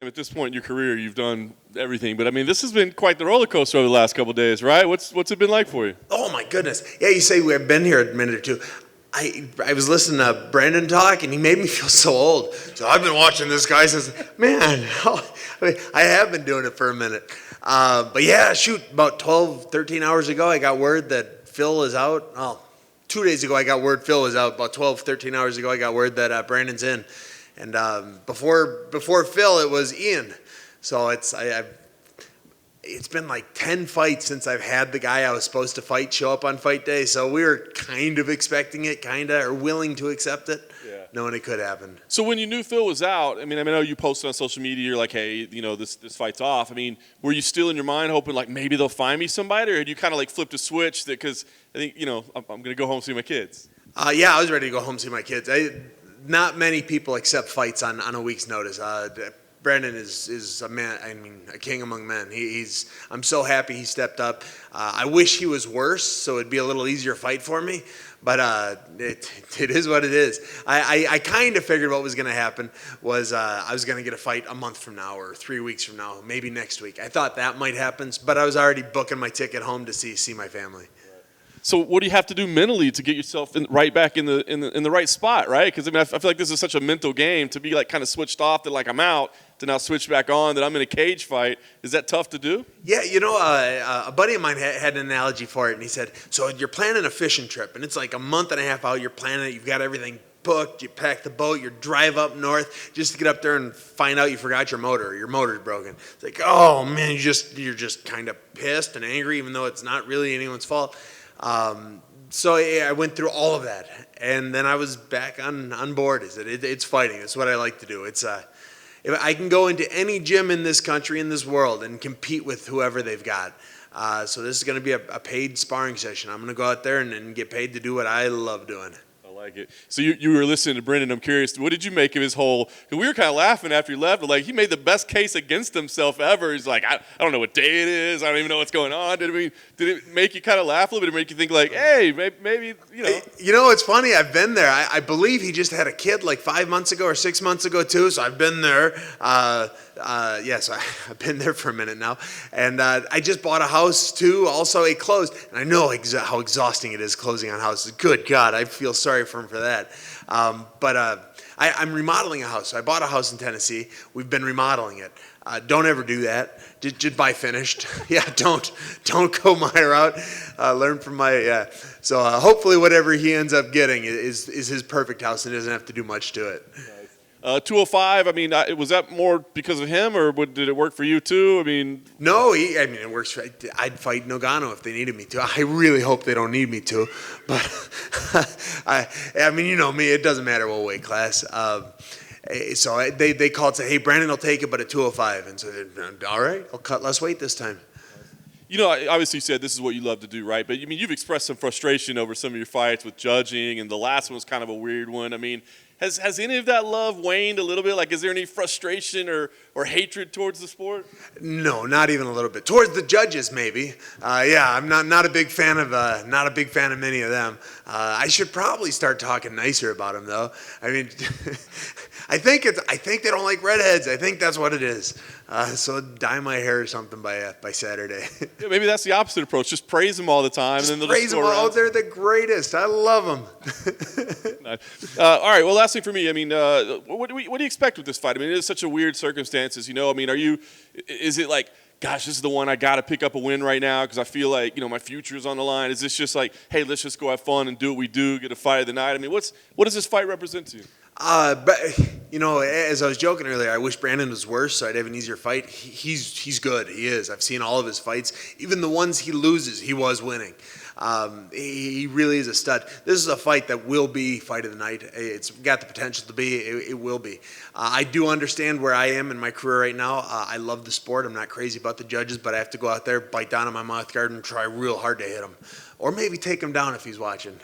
At this point in your career, you've done everything, but I mean, this has been quite the roller coaster over the last couple of days, right? What's it been like for you? Oh my goodness. Yeah, you say we've been here a minute or two. I was listening to Brandon talk, and he made me feel so old. So I've been watching this guy since, man, I have been doing it for a minute. But yeah, shoot, about 12, 13 hours ago, I got word that Phil is out. Oh, 2 days ago, I got word Phil was out. About 12, 13 hours ago, I got word that Brandon's in. And before Phil, it was Ian. So it's been like 10 fights since I've had the guy I was supposed to fight show up on fight day. So we were kind of expecting it, or willing to accept it, knowing it could happen. So when you knew Phil was out, I know you posted on social media, you're like, hey, this fight's off. I mean, were you still in your mind hoping like maybe they'll find me somebody, or had you kind of like flipped a switch because I think, I'm going to go home and see my kids? Yeah, I was ready to go home and see my kids. Not many people accept fights on a week's notice. Brandon is a man. A king among men. I'm so happy he stepped up. I wish he was worse, so it'd be a little easier fight for me. But it is what it is. I kind of figured what was going to happen was I was going to get a fight a month from now or 3 weeks from now, maybe next week. I thought that might happen, but I was already booking my ticket home to see my family. So what do you have to do mentally to get yourself right back in the right spot, right? Because I feel like this is such a mental game to be like kind of switched off that like I'm out to now switch back on that I'm in a cage fight. Is that tough to do? Yeah, a buddy of mine had an analogy for it, and he said, so you're planning a fishing trip, and it's like a month and a half out. You're planning it. You've got everything booked. You pack the boat. You drive up north just to get up there and find out you forgot your motor. Or your motor's broken. It's like, oh man, you're just kind of pissed and angry, even though it's not really anyone's fault. So yeah, I went through all of that, and then I was back on board. It's fighting. It's what I like to do. If I can go into any gym in this country, in this world, and compete with whoever they've got. So this is going to be a paid sparring session. I'm going to go out there and get paid to do what I love doing. Like it. So you were listening to Brendan. I'm curious, what did you make of his whole? Because we were kind of laughing after he left, but like he made the best case against himself ever. He's like, I don't know what day it is. I don't even know what's going on. Did it make you kind of laugh a little bit? Did it make you think like, hey, maybe It's funny. I've been there. I believe he just had a kid like 5 months ago or 6 months ago too. So I've been there. Yes, I've been there for a minute now, and I just bought a house too. Also, it closed, and I know how exhausting it is closing on houses. Good God, I feel sorry for him for that. But I'm remodeling a house. So I bought a house in Tennessee. We've been remodeling it. Don't ever do that. Just buy finished. Yeah, don't go my route. Learn from my. So hopefully, whatever he ends up getting is his perfect house, and doesn't have to do much to it. 205. Was that more because of him, or did it work for you too? No. It works. I'd fight Ngannou if they needed me to. I really hope they don't need me to, but you know me. It doesn't matter what weight class. So they called and said, hey, Brandon will take it, but at 205, and so all right, I'll cut less weight this time. Obviously you said this is what you love to do, right? But you've expressed some frustration over some of your fights with judging, and the last one was kind of a weird one. Has any of that love waned a little bit? Like, is there any frustration or hatred towards the sport? No, not even a little bit. Towards the judges, maybe. I'm not a big fan of many of them. I should probably start talking nicer about them, though. I think they don't like redheads. I think that's what it is. So dye my hair or something by Saturday. Yeah, maybe that's the opposite approach. Just praise them all the time, and then they'll praise them all. They're the greatest. I love them. All right. Well, last thing for me. What do you expect with this fight? It is such a weird circumstances. Is it like, gosh, this is the one I got to pick up a win right now because I feel like my future is on the line? Is this just like, hey, let's just go have fun and do what we do, get a fight of the night? What does this fight represent to you? But as I was joking earlier, I wish Brandon was worse so I'd have an easier fight. He's good. He is. I've seen all of his fights. Even the ones he loses, he was winning. He really is a stud. This is a fight that will be fight of the night. It's got the potential to be. It will be. I do understand where I am in my career right now. I love the sport. I'm not crazy about the judges, but I have to go out there, bite down on my mouth guard, and try real hard to hit him. Or maybe take him down if he's watching.